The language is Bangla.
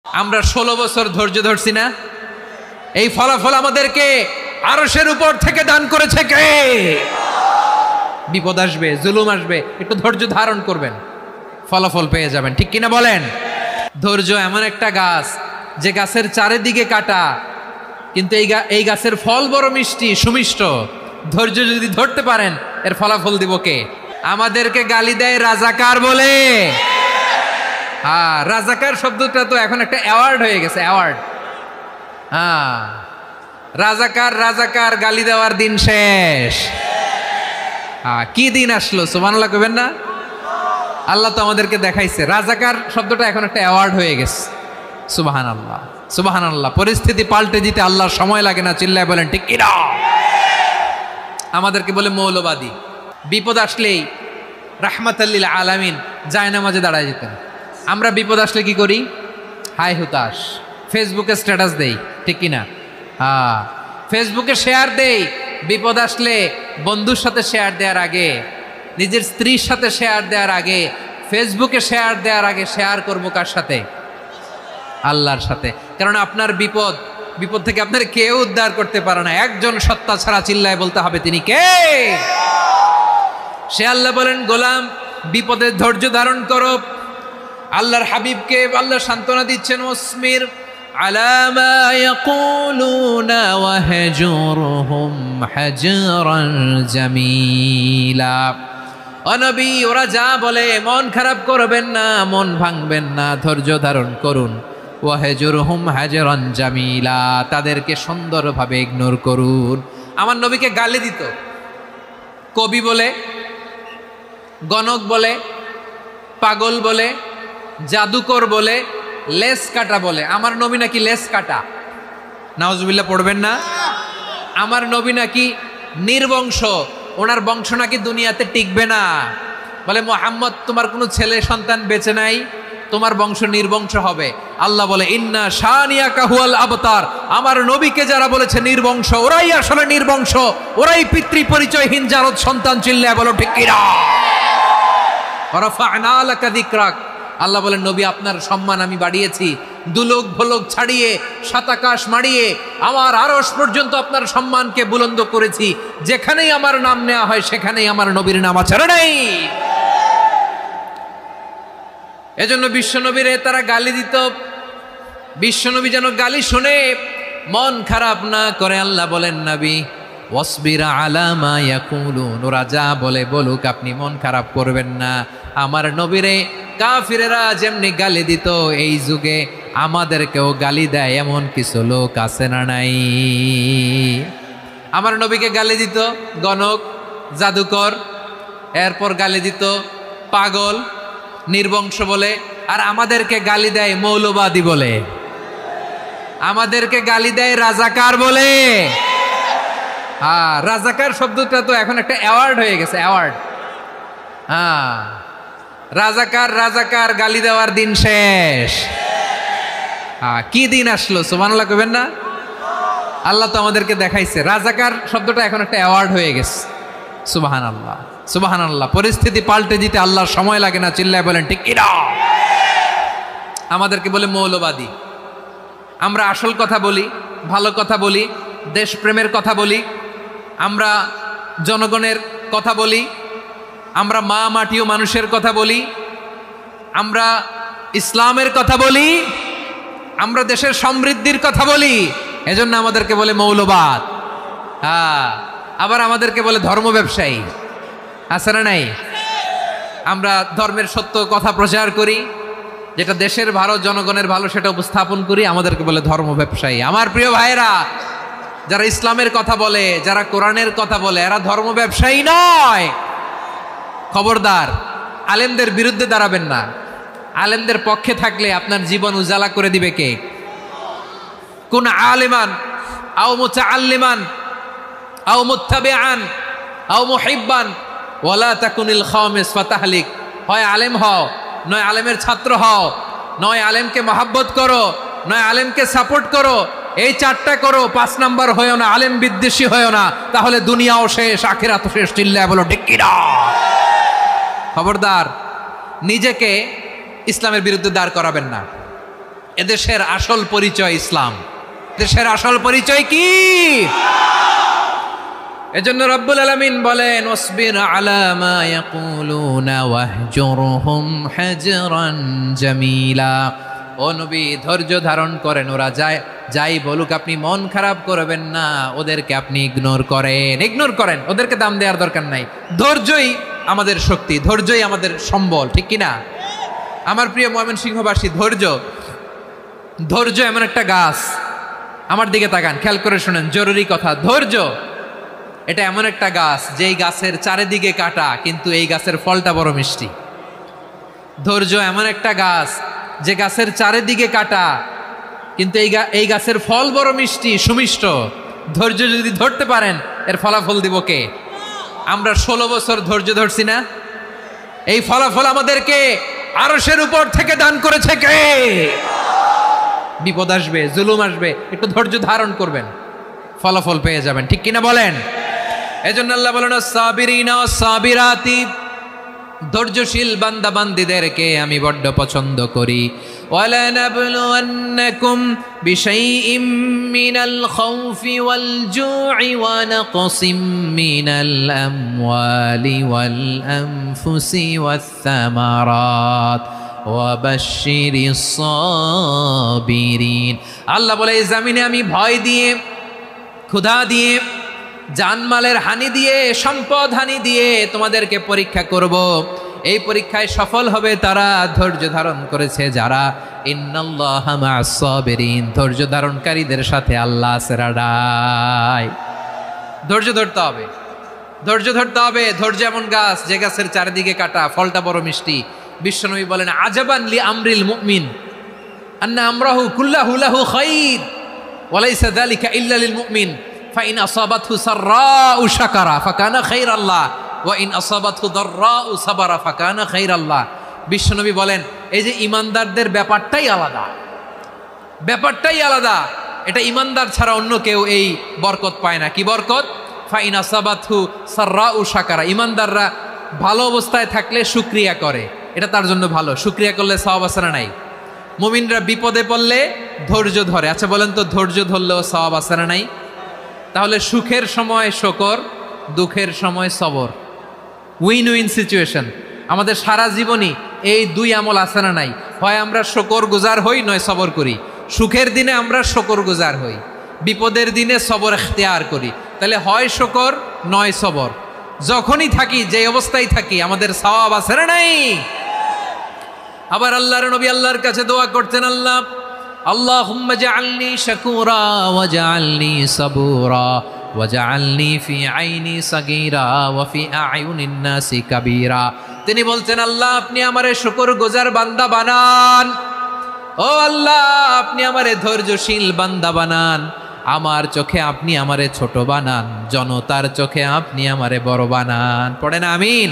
আমরা 16 বছর ধৈর্য ধরছি না, এই ফলাফল আমাদেরকে আরশের উপর থেকে দান করেছে কে? বিপদ আসবে, জুলুম আসবে, একটু ধৈর্য ধারণ করবেন, ফলাফল পেয়ে যাবেন। ঠিক কিনা বলেন? ধৈর্য এমন একটা গাছ যে গাছের চারিদিকে কাটা, কিন্তু এই গাছের ফল বড় মিষ্টি, সুমিষ্ট। ধৈর্য যদি ধরতে পারেন, এর ফলাফল দিব কে? আমাদেরকে গালি দেয় রাজাকার বলে। হ্যাঁ, রাজাকার শব্দটা তো এখন একটা অ্যাওয়ার্ড হয়ে গেছে, অ্যাওয়ার্ড। হ্যাঁ, রাজাকার রাজাকার গালি দেওয়ার দিন শেষ। হ্যাঁ, কি দিন আসলো, সুবহানাল্লাহ কইবেন না? আল্লাহ তো আমাদেরকে দেখাইছে, রাজাকার শব্দটা এখন একটা অ্যাওয়ার্ড হয়ে গেছে। সুবহানাল্লাহ, সুবহানাল্লাহ। পরিস্থিতি পাল্টে দিতে আল্লাহর সময় লাগে না, চিল্লায় বলেন ঠিক কিনা? আমাদেরকে বলে মৌলবাদী। বিপদ আসলেই রাহমাতাল লিল আলামিন জায়নামাজে দাঁড়ায় যেতেন। আমরা বিপদ আসলে কি করি? হাই হুতাশ, ফেসবুকে স্ট্যাটাস দেই, ঠিক কিনা? হ্যাঁ, ফেসবুকে শেয়ার দেই। বিপদ আসলে বন্ধুর সাথে শেয়ার দেওয়ার আগে, নিজের স্ত্রীর সাথে শেয়ার দেওয়ার আগে, ফেসবুকে শেয়ার দেওয়ার আগে শেয়ার করবো কার সাথে? আল্লাহর সাথে। কারণ আপনার বিপদ থেকে আপনার কেউ উদ্ধার করতে পারে না, একজন সত্তা ছাড়া। চিল্লায় বলতে হবে তিনি কে? সে আল্লাহ। বলেন, গোলাম বিপদের ধৈর্য ধারণ করো। আল্লাহর হাবিবকে আল্লাহ সান্ত্বনা দিচ্ছেন, ওয়াসমির আলা মা ইয়াকুলুনা ওয়াহজুরহুম হাজরান জামিলা। ও নবী, ওরা যা বলে মন খারাপ করবেন না, মন ভাঙবেন না, ধৈর্য ধারণ করুন। ওয়াহজুরহুম হাজরান জামিলা, তাদেরকে সুন্দরভাবে ইগনোর করুন। আমার নবীকে গালি দিত কবি বলে, গণক বলে, পাগল বলে, জাদুকর বলে, লেস কাটা বলে। আমার নবী নাকি লেস কাটা, নাউজুবিল্লাহ পড়বেন না? আমার নবী নাকি নির্বংশ, ওনার বংশ নাকি দুনিয়াতে টিকবে না। বলে, মুহাম্মদ তোমার কোনো ছেলে সন্তান বেঁচে নাই, তোমার বংশ নির্বংশ হবে। আল্লাহ বলে, ইন্না শানিয়াকা হুয়াল আবতার। আমার নবীকে যারা বলেছে নির্বংশ, ওরাই আসলে নির্বংশ, ওরাই পিতৃ পরিচয়হীন জারদ সন্তান। চিল্লায় বলো ঠিক কিনা? রাফা'না লাকা যিকরাক। আল্লাহ বলেন, নবী আপনার সম্মান আমি বাড়িয়েছি, দুলোক ভোলোক ছাড়িয়ে, সাত আকাশ মাড়িয়ে আমার আরশ পর্যন্ত আপনার সম্মানকে বুলন্দ করেছি। যেখানেই আমার নাম নেওয়া হয়, সেখানেই আমার নবীর নাম আছে, নাই? এজন্য বিশ্বনবীরে তারা গালি দিত। বিশ্বনবী যেন গালি শুনে মন খারাপ না করে, আল্লাহ বলেন, নবী ওয়াসবির আলা মা ইয়াকুলুন, ওরা যা বলে বলুক, আপনি মন খারাপ করবেন না। আমার নবীরে কাফিরেরা যেমনি গালি দিত, এই যুগে আমাদেরকেও গালি দেয় এমন কিছু লোক আছে না নাই? আমার নবীকে গালি দিত গণক, জাদুকর, এরপর গালি দিত পাগল, নির্বংশ বলে, আর আমাদেরকে গালি দেয় মৌলবাদী বলে, আমাদেরকে গালি দেয় রাজাকার বলে। হ্যাঁ, রাজাকার শব্দটা তো এখন একটা অ্যাওয়ার্ড হয়ে গেছে, অ্যাওয়ার্ড। হ্যাঁ, রাজাকার রাজাকার গালি দেওয়ার দিন শেষ। হ্যাঁ, কি দিন আসলো, সুবহানাল্লাহ কইবেন না? আল্লাহ তো আমাদেরকে দেখাইছে, রাজাকার শব্দটা এখন একটা অ্যাওয়ার্ড হয়ে গেছে। সুবহানাল্লাহ, সুবহানাল্লাহ। পরিস্থিতি পাল্টে দিতে আল্লাহর সময় লাগে না, চিল্লায় বলেন ঠিক কিনা? আমাদেরকে বলে মৌলবাদী। আমরা আসল কথা বলি, ভালো কথা বলি, দেশপ্রেমের কথা বলি, আমরা জনগণের কথা বলি, আমরা মা মাটি ও মানুষের কথা বলি, আমরা ইসলামের কথা বলি, আমরা দেশের সমৃদ্ধির কথা বলি। এজন্য আমাদেরকে বলে মৌলবাদ। হ্যাঁ, আবার আমাদেরকে বলে ধর্ম ব্যবসায়ী, আছে না নাই? আমরা ধর্মের সত্য কথা প্রচার করি, যেটা দেশের ভালো, জনগণের ভালো, সেটা উপস্থাপন করি, আমাদেরকে বলে ধর্ম ব্যবসায়ী। আমার প্রিয় ভাইরা, যারা ইসলামের কথা বলে, যারা কোরআনের কথা বলে, এরা ধর্ম ব্যবসায়ী নয়। খবরদার, আলেমদের বিরুদ্ধে দাঁড়াবেন না। আলেমদের পক্ষে থাকলে আপনার জীবন উজালা করে দিবে কে? কুন আলিমান আও মুতাআল্লিমান আও মুত্তাবিআন আও মুহিব্বান ওয়ালা তাকুনিল খামিস ফাতাহলিক। হয় আলেম হও, নয় আলেমের ছাত্র হও, নয় আলেমকে মহাব্বত করো, নয় আলেমকে সাপোর্ট করো। এই চারটা করো, 5 নাম্বার হয়েও না, আলেম বিদ্বেষী হয়েও না, তাহলে দুনিয়াও শেষ, আখিরাতও শেষ। চিল্লায় বলো ঠিক কিনা? খবরদার, নিজেকে ইসলামের বিরুদ্ধে দাঁড় করাবেন না। এদেশের আসল পরিচয় ইসলাম। দেশের আসল পরিচয় কি? এজন্য রব্বুল আলামিন বলেন, ওয়াসবির আলা মা ইয়াকুলুনা ওয়াহজুরহুম হাজরান জামিলা। ও নবী, ধৈর্য ধারণ করেন, ওরা যাই বলুক আপনি মন খারাপ করবেন না, ওদেরকে আপনি ইগনোর করেন, ওদেরকে দাম দেওয়ার দরকার নাই। ধৈর্যই আমাদের শক্তি, ধৈর্যই আমাদের সম্বল, ঠিক কিনা? আমার প্রিয় ময়মনসিংহবাসী, ধৈর্য এমন একটা গাছ, আমার দিকে তাকান, খেয়াল করে শুনেন, জরুরি কথা। ধৈর্য এটা এমন একটা গাছ যেই গাছের চারিদিকে কাটা, কিন্তু এই গাছের ফলটা বড় মিষ্টি। ধৈর্য এমন একটা গাছ যে গাছের চারিদিকে কাটা, কিন্তু এই গাছের ফল বড় মিষ্টি, সুমিষ্ট। ধৈর্য যদি ধরতে পারেন, এর ফলাফল দিব কে? আমরা 16 বছর ধৈর্য ধরছি না? এই ফলাফল আমাদেরকে আরশের উপর থেকে দান করেছে কে? বিপদ আসবে, জুলুম আসবে, একটু ধৈর্য ধারণ করবেন, ফলাফল পেয়ে যাবেন, ঠিক কিনা বলেন? এজন্য আল্লাহ বলেন, সাবিরিনা সাবিরাতি, ধৈর্যশীল বান্দা বান্দীদেরকে আমি বড্ড পছন্দ করি। ওয়ালানাবলুওয়ান্নাকুম বিশাইইম মিনাল খাউফি ওয়াল জু'i ওয়া নাকসিম মিনাল আমওয়ালি ওয়াল আনফুসি ওয়াস সামারাত ওয়া বাশশিরিস সাবিরিন। আল্লাহ বলে, এই জমিনে আমি ভয় দিয়ে, ক্ষুধা দিয়ে, জানমালের হানি দিয়ে, সম্পদ হানি দিয়ে তোমাদেরকে পরীক্ষা করব। এই পরীক্ষায় সফল হবে তারা, ধৈর্য ধারণ করেছে যারা। ইন্নাল্লাহা মা'আস সাবিরিন, ধৈর্য ধারণকারীদের সাথে আল্লাহ আছে রাডাই। ধৈর্য ধরতে হবে, ধৈর্য ধরতে হবে। ধৈর্য এমন গাছ যে গাছের চারিদিকে কাটা, ফলটা বড় মিষ্টি। বিশ্বনবী বলেন, আজাবান লি আমরিল মুমিন আন্না আমরাহু কুল্লাহু লাহু খাইর ওয়া লাইসা যালিকা ইল্লা লিল মুমিন ফাইন আসাবাতহু সাররাউ শাকারা ফাকানা খাইরাল্লাহ ওয়া ইন আসাবাতহু দাররাউ সাবারা ফাকানা খাইরাল্লাহ। বিশ্বনবী বলেন, এই যে ইমানদারদের ব্যাপারটাই আলাদা, ব্যাপারটাই আলাদা। এটা ইমানদার ছাড়া অন্য কেউ এই বরকত পায় না। কি বরকত? ফাইন আসাবাতহু সাররাউ শাকারা। ইমানদাররা ভালো অবস্থায় থাকলে শুকরিয়া করে, এটা তার জন্য ভালো। শুকরিয়া করলে সওয়াব আছে না নাই? মুমিনরা বিপদে পড়লে ধৈর্য ধরে। আচ্ছা বলেন তো, ধৈর্য ধরলেও সওয়াব আছে না নাই? তাহলে সুখের সময় শুকর, দুঃখের সময় সবর, উইন উইন সিচুয়েশন। আমাদের সারা জীবনই এই দুই আমল আছে না নাই? হয় আমরা শুকর গুজার হই, নয় সবর করি। সুখের দিনে আমরা শুকর গুজার হই, বিপদের দিনে সবর ইখতিয়ার করি। তাহলে হয় শুকর নয় সবর। যখনই থাকি, যে অবস্থায় থাকি, আমাদের সওয়াব আছে না নাই? আবার আল্লাহর নবী আল্লাহর কাছে দোয়া করতেন, আল্লাহুম্মা জাআলনি শাকুরা ওয়া জাআলনি সাবুরা ওয়া জাআলনি ফি আইনি সাগীরা ওয়া ফি আ'য়ুনিন নাসি কাবীরা। তিনি বলছেন, আল্লাহ আপনি আমারে শুকরগুজার বান্দা বানান। ও আল্লাহ, আপনি আমারে ধৈর্যশীল বান্দা বানান। আমার চোখে আপনি আমারে ছোট বানান, জনতার চোখে আপনি আমারে বড় বানান। পড়েন আমিন।